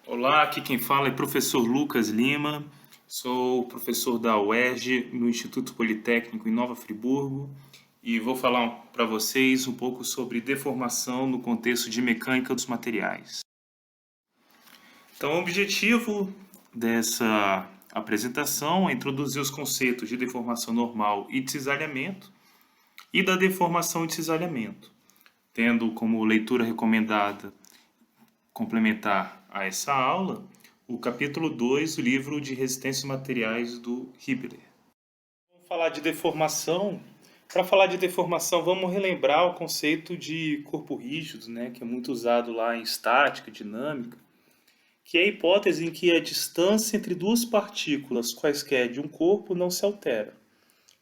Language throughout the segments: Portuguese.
Olá, aqui quem fala é professor Lucas Lima, sou professor da UERJ, no Instituto Politécnico em Nova Friburgo, e vou falar para vocês um pouco sobre deformação no contexto de mecânica dos materiais. Então, o objetivo dessa apresentação é introduzir os conceitos de deformação normal e de cisalhamento e da deformação de cisalhamento, tendo como leitura recomendada complementar a essa aula o capítulo 2 do livro de resistências materiais do Hibbeler. Vamos falar de deformação. Para falar de deformação, vamos relembrar o conceito de corpo rígido, né, que é muito usado lá em estática, dinâmica, que é a hipótese em que a distância entre duas partículas quaisquer de um corpo não se altera.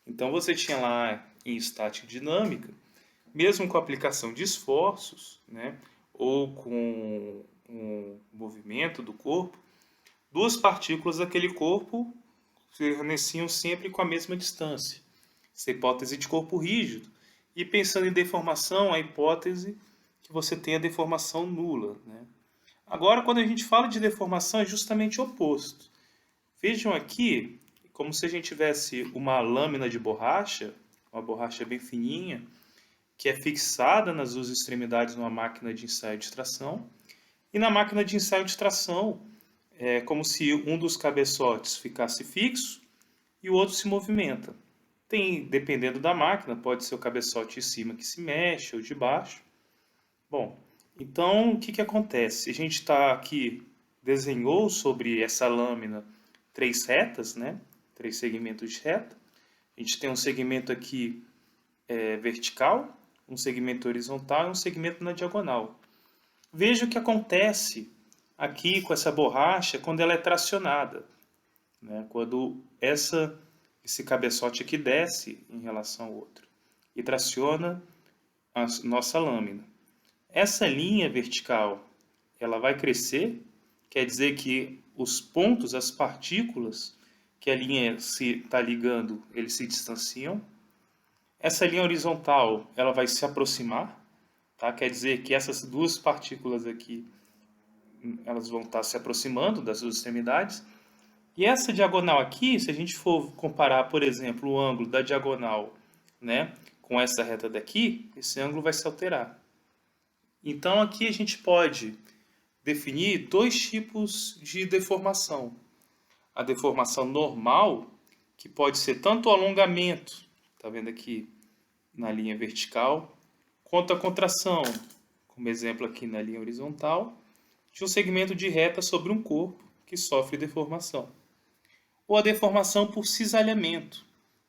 Então você tinha lá em estática dinâmica, mesmo com a aplicação de esforços, né, ou com um movimento do corpo, duas partículas daquele corpo permaneciam sempre com a mesma distância. Essa é a hipótese de corpo rígido. E pensando em deformação, a hipótese que você tem a deformação nula. Né? Agora, quando a gente fala de deformação, é justamente o oposto. Vejam aqui, como se a gente tivesse uma lâmina de borracha, uma borracha bem fininha, que é fixada nas duas extremidades numa máquina de ensaio de extração. E na máquina de ensaio de extração, é como se um dos cabeçotes ficasse fixo e o outro se movimenta. Tem, dependendo da máquina, pode ser o cabeçote de cima que se mexe ou de baixo. Bom, então o que acontece? A gente está aqui, desenhou sobre essa lâmina três retas, né? Três segmentos de reta. A gente tem um segmento aqui vertical, um segmento horizontal e um segmento na diagonal. Veja o que acontece aqui com essa borracha quando ela é tracionada. Né? Quando esse cabeçote aqui desce em relação ao outro e traciona a nossa lâmina. Essa linha vertical ela vai crescer, quer dizer que os pontos, as partículas que a linha se está ligando, eles se distanciam. Essa linha horizontal ela vai se aproximar, tá? Quer dizer que essas duas partículas aqui elas vão estar se aproximando das duas extremidades. E essa diagonal aqui, se a gente for comparar, por exemplo, o ângulo da diagonal, né, com essa reta daqui, esse ângulo vai se alterar. Então aqui a gente pode definir dois tipos de deformação. A deformação normal, que pode ser tanto o alongamento, tá vendo aqui na linha vertical, quanto a contração, como exemplo aqui na linha horizontal, de um segmento de reta sobre um corpo que sofre deformação. Ou a deformação por cisalhamento,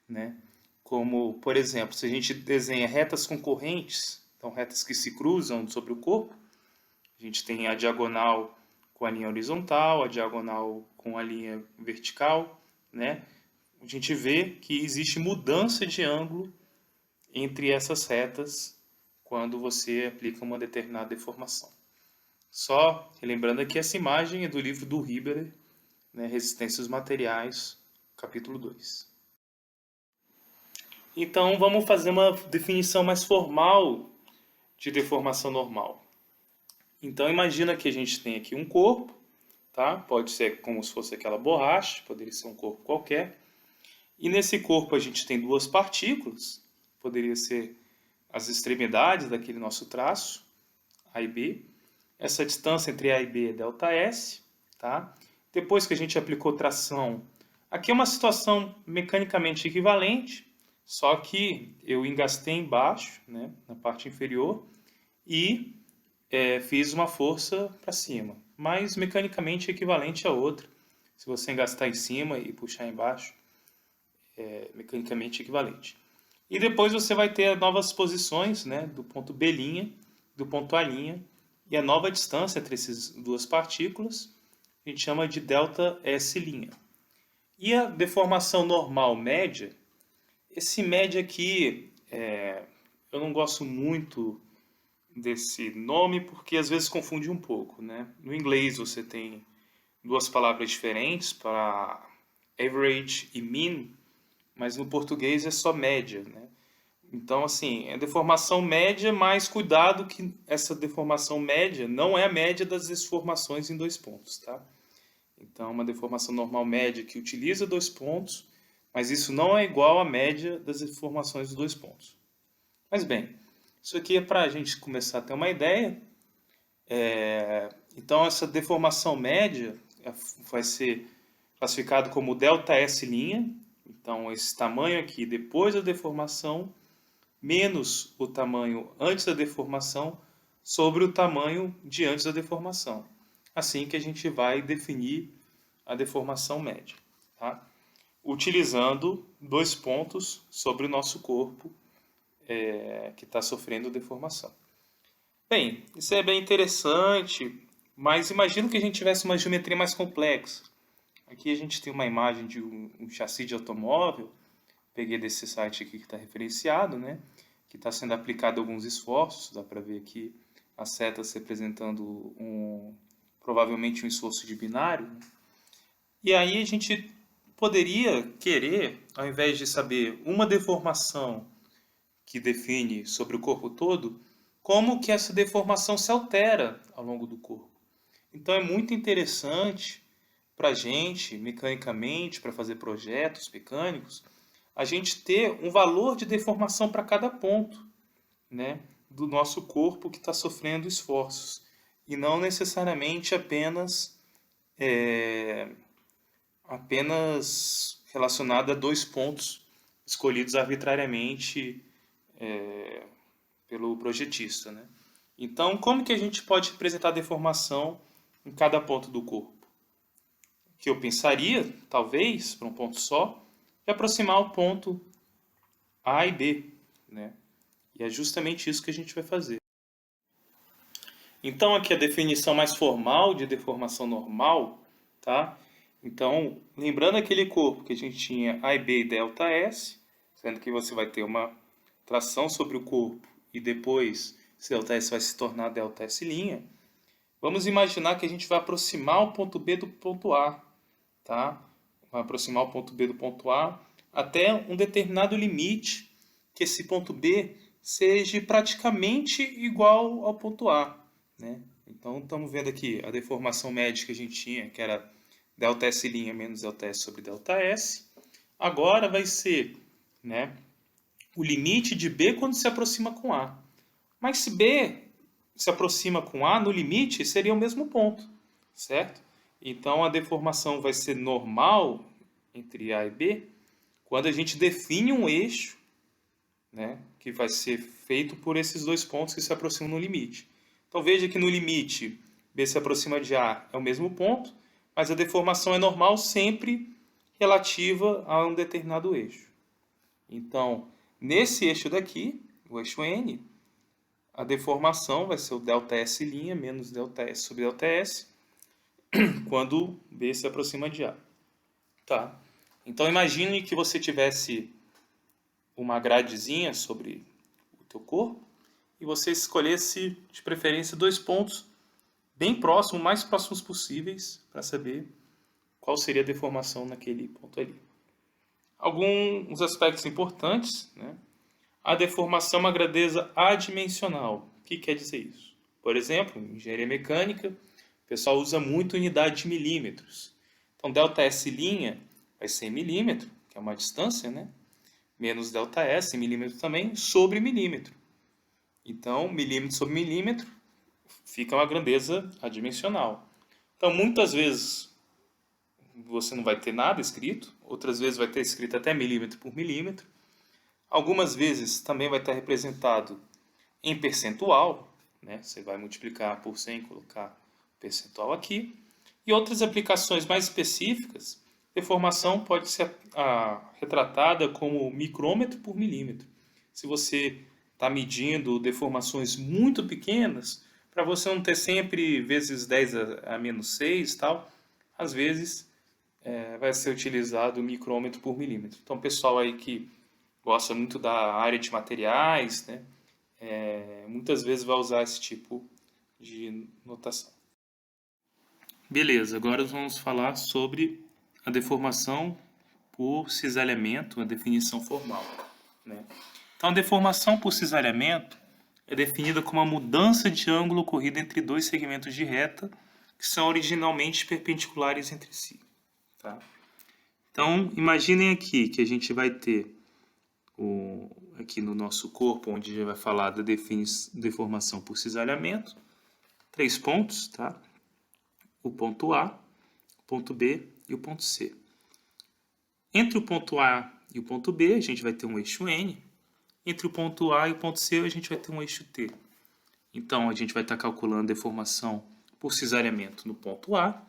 né? Como, por exemplo, se a gente desenha retas concorrentes, então retas que se cruzam sobre o corpo, a gente tem a diagonal com a linha horizontal, a diagonal com a linha vertical, né? A gente vê que existe mudança de ângulo entre essas retas quando você aplica uma determinada deformação. Só relembrando que essa imagem é do livro do Hibbeler, né, Resistência aos Materiais, capítulo 2. Então, vamos fazer uma definição mais formal de deformação normal. Então, imagina que a gente tem aqui um corpo, tá? Pode ser como se fosse aquela borracha, poderia ser um corpo qualquer. E nesse corpo a gente tem duas partículas, poderia ser as extremidades daquele nosso traço, A e B. Essa distância entre A e B é ΔS, tá? Depois que a gente aplicou tração, aqui é uma situação mecanicamente equivalente, só que eu engastei embaixo, né, na parte inferior, e fiz uma força para cima, mas mecanicamente equivalente a outra. Se você engastar em cima e puxar embaixo, é mecanicamente equivalente. E depois você vai ter novas posições, né, do ponto B', do ponto A', e a nova distância entre essas duas partículas a gente chama de ΔS'. E a deformação normal média, esse média aqui, eu não gosto muito desse nome porque às vezes confunde um pouco, né? No inglês você tem duas palavras diferentes para average e mean, mas no português é só média, né? Então, assim, é deformação média, mas cuidado que essa deformação média não é a média das deformações em 2 pontos, tá? Então, uma deformação normal média que utiliza 2 pontos, mas isso não é igual à média das deformações dos 2 pontos. Mas bem, isso aqui é para a gente começar a ter uma ideia. Então, essa deformação média vai ser classificado como ΔS'. Então, esse tamanho aqui depois da deformação menos o tamanho antes da deformação sobre o tamanho de antes da deformação. Assim que a gente vai definir a deformação média, tá? Utilizando 2 pontos sobre o nosso corpo que está sofrendo deformação. Bem, isso é bem interessante, mas imagino que a gente tivesse uma geometria mais complexa. Aqui a gente tem uma imagem de um chassi de automóvel, peguei desse site aqui que está referenciado, né? Que está sendo aplicado alguns esforços, dá para ver aqui as setas representando provavelmente um esforço de binário. E aí a gente poderia querer, ao invés de saber uma deformação que define sobre o corpo todo, como que essa deformação se altera ao longo do corpo. Então é muito interessante para a gente, mecanicamente, para fazer projetos mecânicos, a gente ter um valor de deformação para cada ponto, né, do nosso corpo que está sofrendo esforços. E não necessariamente apenas relacionado a 2 pontos escolhidos arbitrariamente pelo projetista, né? Então, como que a gente pode representar a deformação em cada ponto do corpo? Que eu pensaria, talvez, para um ponto só, é aproximar o ponto A e B, né? E é justamente isso que a gente vai fazer. Então, aqui a definição mais formal de deformação normal, tá? Então, lembrando aquele corpo que a gente tinha A e B e ΔS, sendo que você vai ter uma tração sobre o corpo e depois esse ΔS vai se tornar ΔS', vamos imaginar que a gente vai aproximar o ponto B do ponto A, tá? Vai aproximar o ponto B do ponto A até um determinado limite que esse ponto B seja praticamente igual ao ponto A, né? Então, estamos vendo aqui a deformação média que a gente tinha, que era ΔS' menos ΔS sobre ΔS. Agora vai ser, né, o limite de B quando se aproxima com A. Mas se B se aproxima com A, no limite seria o mesmo ponto, certo? Então a deformação vai ser normal entre A e B quando a gente define um eixo, né, que vai ser feito por esses 2 pontos que se aproximam no limite. Então veja que no limite B se aproxima de A é o mesmo ponto, mas a deformação é normal sempre relativa a um determinado eixo. Então, nesse eixo daqui, o eixo N, a deformação vai ser o ΔS' menos ΔS sobre ΔS, quando B se aproxima de A. Tá? Então imagine que você tivesse uma gradezinha sobre o teu corpo e você escolhesse, de preferência, 2 pontos bem próximos, mais próximos possíveis, para saber qual seria a deformação naquele ponto ali. Alguns aspectos importantes, né? A deformação é uma grandeza adimensional. O que quer dizer isso? Por exemplo, em engenharia mecânica, o pessoal usa muito unidade de milímetros. Então, ΔS' vai ser em milímetro, que é uma distância, né? Menos ΔS, em milímetro também, sobre milímetro. Então, milímetro sobre milímetro fica uma grandeza adimensional. Então, muitas vezes você não vai ter nada escrito, outras vezes vai ter escrito até milímetro por milímetro. Algumas vezes também vai estar representado em percentual, né? Você vai multiplicar por 100 e colocar percentual aqui. E outras aplicações mais específicas, deformação pode ser retratada como micrômetro por milímetro. Se você está medindo deformações muito pequenas, para você não ter sempre vezes 10 a menos 6 tal, às vezes vai ser utilizado o micrômetro por milímetro. Então, pessoal aí que gosta muito da área de materiais, né, muitas vezes vai usar esse tipo de notação. Beleza, agora vamos falar sobre a deformação por cisalhamento, a definição formal, né? Então, a deformação por cisalhamento é definida como a mudança de ângulo ocorrida entre dois segmentos de reta que são originalmente perpendiculares entre si. Tá? Então, imaginem aqui que a gente vai ter aqui no nosso corpo, onde a gente vai falar da deformação por cisalhamento, 3 pontos, tá? O ponto A, o ponto B e o ponto C. Entre o ponto A e o ponto B, a gente vai ter um eixo N. Entre o ponto A e o ponto C, a gente vai ter um eixo T. Então, a gente vai estar calculando a deformação por cisalhamento no ponto A,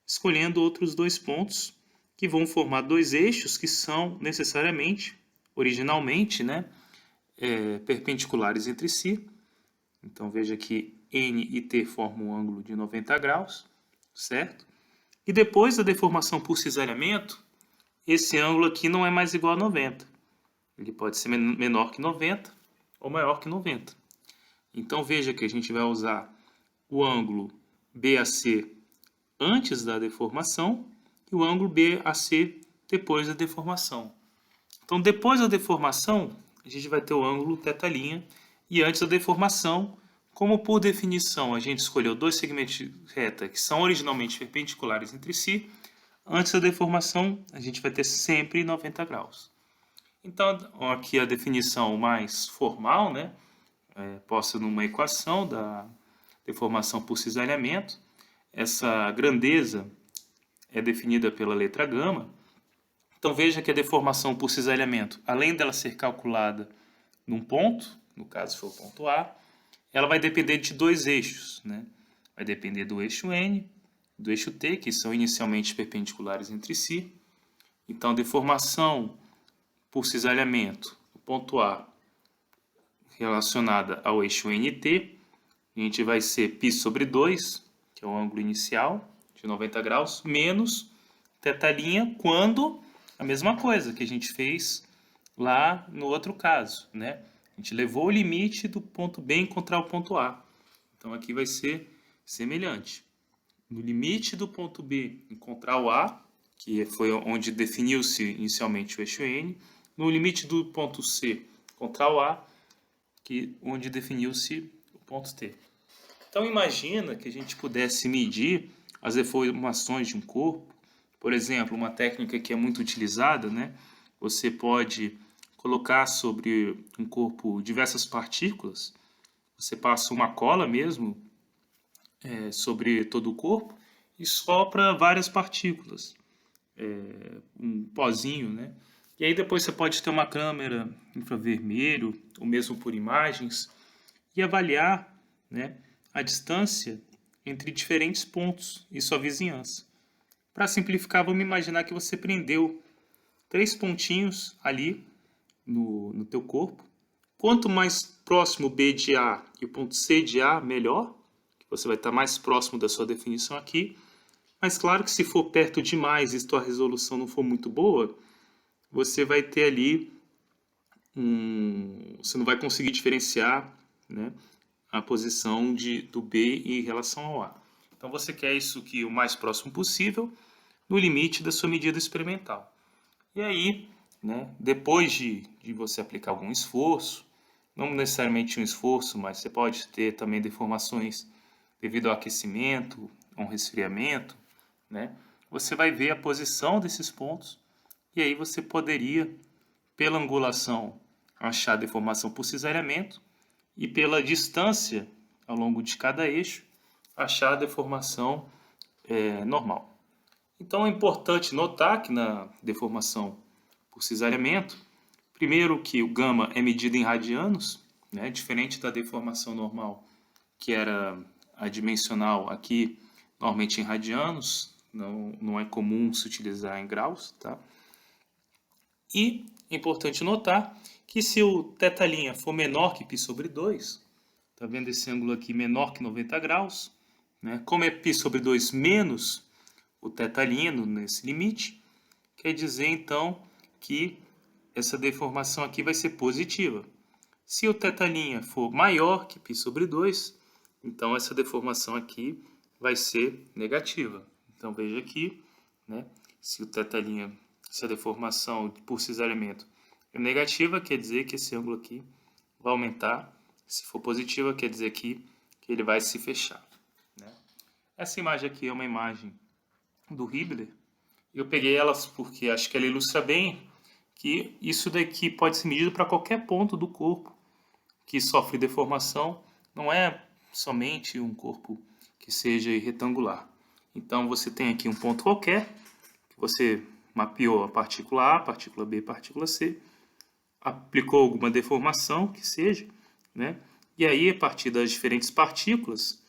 escolhendo outros 2 pontos que vão formar 2 eixos que são necessariamente, originalmente, né, perpendiculares entre si. Então, veja que N e T formam um ângulo de 90 graus, certo? E depois da deformação por cisalhamento, esse ângulo aqui não é mais igual a 90. Ele pode ser menor que 90 ou maior que 90. Então, veja que a gente vai usar o ângulo BAC antes da deformação e o ângulo BAC depois da deformação. Então, depois da deformação, a gente vai ter o ângulo θ', e antes da deformação, como por definição a gente escolheu 2 segmentos de reta que são originalmente perpendiculares entre si, antes da deformação a gente vai ter sempre 90 graus. Então, aqui a definição mais formal, né, posta numa equação da deformação por cisalhamento. Essa grandeza é definida pela letra gama. Então, veja que a deformação por cisalhamento, além dela ser calculada num ponto, no caso foi o ponto A, ela vai depender de 2 eixos, né? Vai depender do eixo N, do eixo T, que são inicialmente perpendiculares entre si. Então, a deformação por cisalhamento, o ponto A, relacionada ao eixo NT, a gente vai ser π sobre 2, que é o ângulo inicial, de 90 graus, menos θ', quando a mesma coisa que a gente fez lá no outro caso, né? A gente levou o limite do ponto B encontrar o ponto A. Então, aqui vai ser semelhante. No limite do ponto B encontrar o A, que foi onde definiu-se inicialmente o eixo N. No limite do ponto C encontrar o A, onde definiu-se o ponto T. Então, imagina que a gente pudesse medir as deformações de um corpo. Por exemplo, uma técnica que é muito utilizada, né? Você pode colocar sobre um corpo diversas partículas. Você passa uma cola mesmo sobre todo o corpo e sopra várias partículas. Um pozinho, né? E aí depois você pode ter uma câmera infravermelho, ou mesmo por imagens, e avaliar, né, a distância entre diferentes pontos e sua vizinhança. Para simplificar, vamos imaginar que você prendeu 3 pontinhos ali no teu corpo. Quanto mais próximo o B de A e o ponto C de A, melhor. Você vai estar mais próximo da sua definição aqui. Mas claro que se for perto demais e a resolução não for muito boa, você vai ter ali você não vai conseguir diferenciar, né, a posição do B em relação ao A. Então você quer isso aqui o mais próximo possível, no limite da sua medida experimental. E aí, né, depois de você aplicar algum esforço, não necessariamente um esforço, mas você pode ter também deformações devido ao aquecimento, a um resfriamento, né, você vai ver a posição desses pontos e aí você poderia, pela angulação, achar a deformação por cisalhamento e pela distância ao longo de cada eixo, achar a deformação normal. Então é importante notar que na deformação por cisalhamento, primeiro que o gama é medido em radianos, né, diferente da deformação normal, que era adimensional, aqui normalmente em radianos, não é comum se utilizar em graus, tá? E é importante notar que se o θ' for menor que π sobre 2, tá vendo esse ângulo aqui menor que 90 graus, né? Como é π sobre 2 menos o θ' nesse limite, quer dizer então que essa deformação aqui vai ser positiva. Se o θ' for maior que π sobre 2, então essa deformação aqui vai ser negativa. Então veja aqui, né, se a deformação por cisalhamento é negativa, quer dizer que esse ângulo aqui vai aumentar. Se for positiva, quer dizer que ele vai se fechar, né? Essa imagem aqui é uma imagem do Hibbeler. Eu peguei elas porque acho que ela ilustra bem que isso daqui pode ser medido para qualquer ponto do corpo que sofre deformação. Não é somente um corpo que seja retangular. Então você tem aqui um ponto qualquer, que você mapeou a partícula A, partícula B, partícula C, aplicou alguma deformação que seja, né? E aí, a partir das diferentes partículas,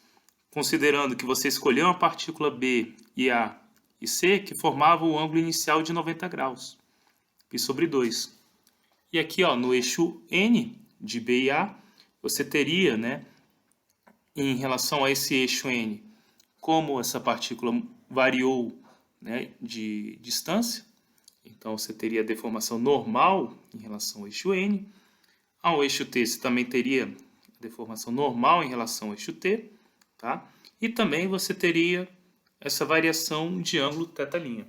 considerando que você escolheu uma partícula B e A e C, que formavam o ângulo inicial de 90 graus, π sobre 2. E aqui, ó, no eixo N, de B e A, você teria, né, em relação a esse eixo N, como essa partícula variou, né, de distância, então você teria a deformação normal em relação ao eixo N. Ao eixo T você também teria deformação normal em relação ao eixo T, tá? E também você teria essa variação de ângulo θ'.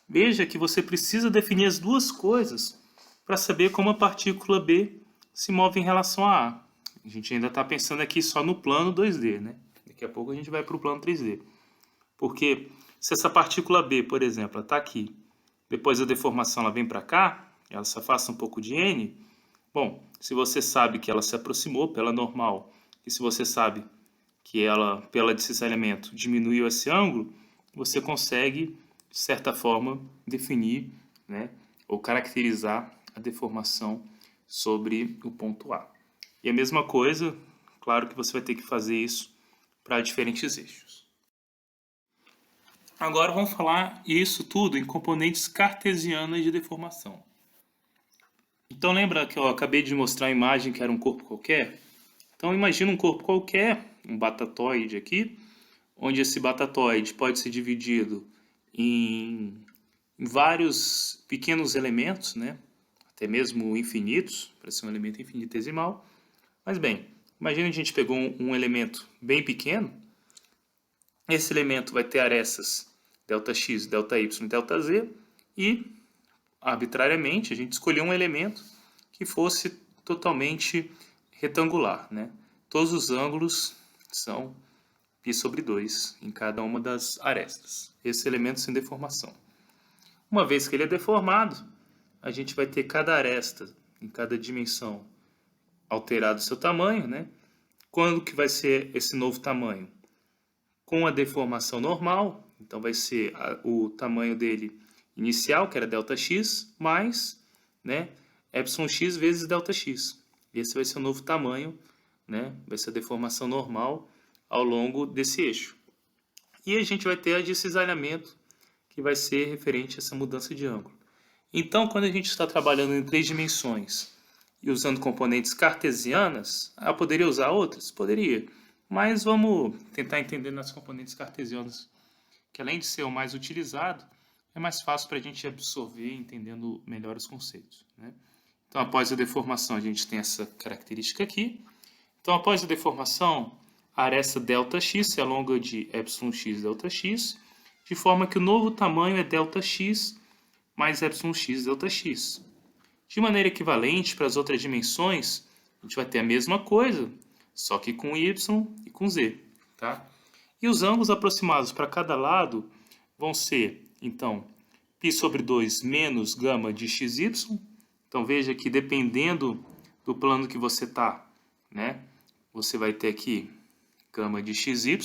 Veja que você precisa definir as duas coisas para saber como a partícula B se move em relação a A. A gente ainda está pensando aqui só no plano 2D, né? Daqui a pouco a gente vai para o plano 3D. Porque se essa partícula B, por exemplo, está aqui, depois a deformação ela vem para cá, ela se afasta um pouco de N. Bom, se você sabe que ela se aproximou pela normal, e se você sabe que ela, pela decisoriamento, diminuiu esse ângulo, você consegue, de certa forma, definir, né, ou caracterizar a deformação sobre o ponto A. E a mesma coisa, claro que você vai ter que fazer isso para diferentes eixos. Agora vamos falar isso tudo em componentes cartesianas de deformação. Então lembra que eu acabei de mostrar a imagem que era um corpo qualquer? Então imagina um corpo qualquer, um batatoide aqui, onde esse batatoide pode ser dividido em vários pequenos elementos, né? Até mesmo infinitos, para ser um elemento infinitesimal. Mas bem, imagina a gente pegou um elemento bem pequeno. Esse elemento vai ter arestas ΔX, ΔY e ΔZ, e arbitrariamente a gente escolheu um elemento que fosse totalmente retangular, né? Todos os ângulos são π sobre 2 em cada uma das arestas. Esse elemento sem deformação. Uma vez que ele é deformado, a gente vai ter cada aresta em cada dimensão alterado o seu tamanho, né? Quando que vai ser esse novo tamanho? Com a deformação normal, então vai ser o tamanho dele inicial, que era ΔX, mais, né, εx vezes ΔX. Esse vai ser o novo tamanho, né, vai ser a deformação normal ao longo desse eixo. E a gente vai ter a de cisalhamento, que vai ser referente a essa mudança de ângulo. Então, quando a gente está trabalhando em 3 dimensões e usando componentes cartesianas, eu poderia usar outras? Poderia. Mas vamos tentar entender nas componentes cartesianas, que além de ser o mais utilizado, é mais fácil para a gente absorver entendendo melhor os conceitos, né? Então, após a deformação, a gente tem essa característica aqui. Então, após a deformação, a aresta ΔX se alonga de εx ΔX, de forma que o novo tamanho é ΔX mais εx ΔX. De maneira equivalente para as outras dimensões, a gente vai ter a mesma coisa, só que com y e com z, tá? E os ângulos aproximados para cada lado vão ser, então, π sobre 2 menos gama de xy. Então veja que dependendo do plano que você está, né, você vai ter aqui gama de xy.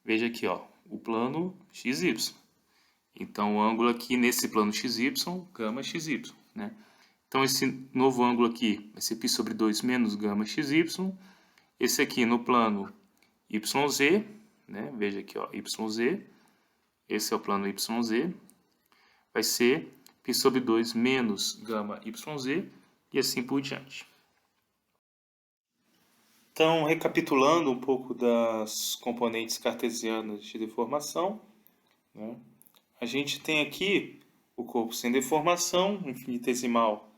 Veja aqui, ó, o plano xy. Então o ângulo aqui nesse plano xy, gama xy, né? Então esse novo ângulo aqui vai ser π sobre 2 menos gama xy. Esse aqui no plano YZ, né? Veja aqui, ó, YZ. Esse é o plano YZ. Vai ser π sobre 2 menos gama YZ e assim por diante. Então, recapitulando um pouco das componentes cartesianas de deformação, né? A gente tem aqui o corpo sem deformação, infinitesimal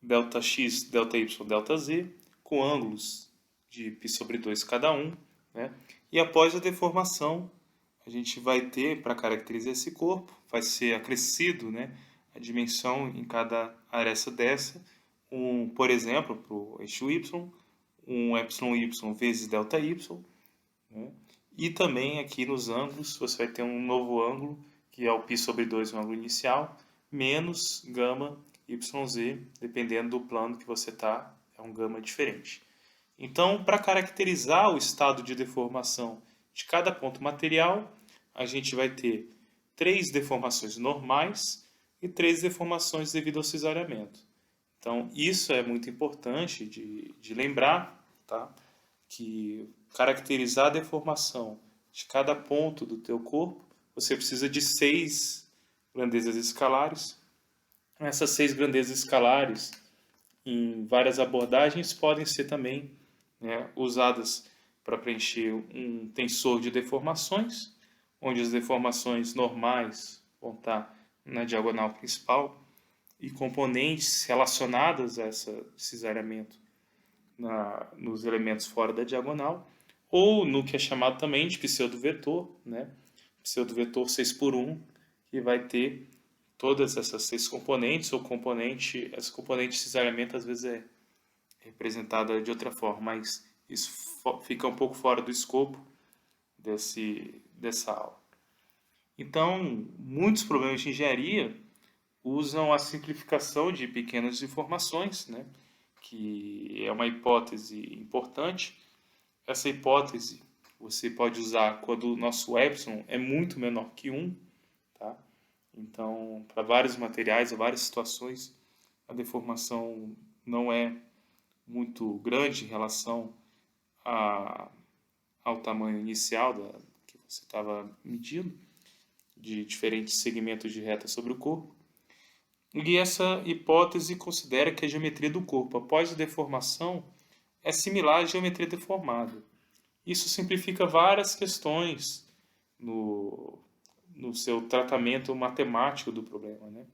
ΔX, ΔY, ΔZ, com ângulos de π sobre 2 cada um, né? E após a deformação, a gente vai ter, para caracterizar esse corpo, vai ser acrescido, né, a dimensão em cada aresta dessa, por exemplo, para o eixo y, um epsilon y vezes delta y, né? E também aqui nos ângulos você vai ter um novo ângulo, que é o π sobre 2, o ângulo inicial, menos gama YZ, dependendo do plano que você está, é um gama diferente. Então, para caracterizar o estado de deformação de cada ponto material, a gente vai ter 3 deformações normais e 3 deformações devido ao cesariamento. Então, isso é muito importante de lembrar, tá? Que caracterizar a deformação de cada ponto do teu corpo, você precisa de 6 grandezas escalares. Essas 6 grandezas escalares, em várias abordagens, podem ser também, né, usadas para preencher um tensor de deformações, onde as deformações normais vão estar na diagonal principal e componentes relacionadas a esse cesariamento nos elementos fora da diagonal, ou no que é chamado também de pseudo-vetor, né? Pseudo-vetor 6x1, que vai ter todas essas 6 componentes, ou essa componente de cesariamento às vezes é representada de outra forma, mas isso fica um pouco fora do escopo dessa aula. Então, muitos problemas de engenharia usam a simplificação de pequenas informações, né? Que é uma hipótese importante. Essa hipótese você pode usar quando o nosso epsilon é muito menor que 1, tá? Então, para vários materiais, ou várias situações, a deformação não é muito grande em relação ao tamanho inicial que você estava medindo, de diferentes segmentos de reta sobre o corpo. E essa hipótese considera que a geometria do corpo após a deformação é similar à geometria deformada. Isso simplifica várias questões no seu tratamento matemático do problema, né?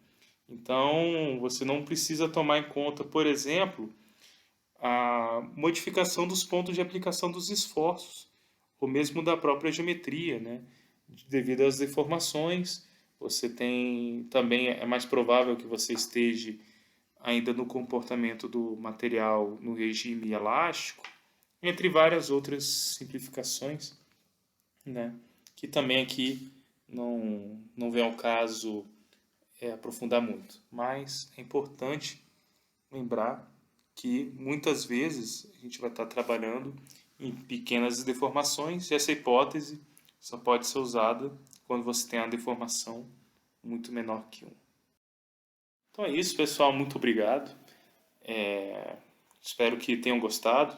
Então, você não precisa tomar em conta, por exemplo, a modificação dos pontos de aplicação dos esforços, ou mesmo da própria geometria, né? Devido às deformações, você tem também é mais provável que você esteja ainda no comportamento do material no regime elástico, entre várias outras simplificações, né? Que também aqui não vem ao caso aprofundar muito, mas é importante lembrar que muitas vezes a gente vai estar trabalhando em pequenas deformações e essa hipótese só pode ser usada quando você tem uma deformação muito menor que 1. Então é isso, pessoal. Muito obrigado. Espero que tenham gostado.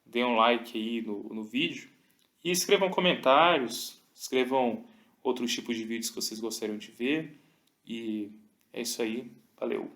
Dêem um like aí no vídeo. E escrevam comentários. Escrevam outros tipos de vídeos que vocês gostariam de ver. E é isso aí. Valeu!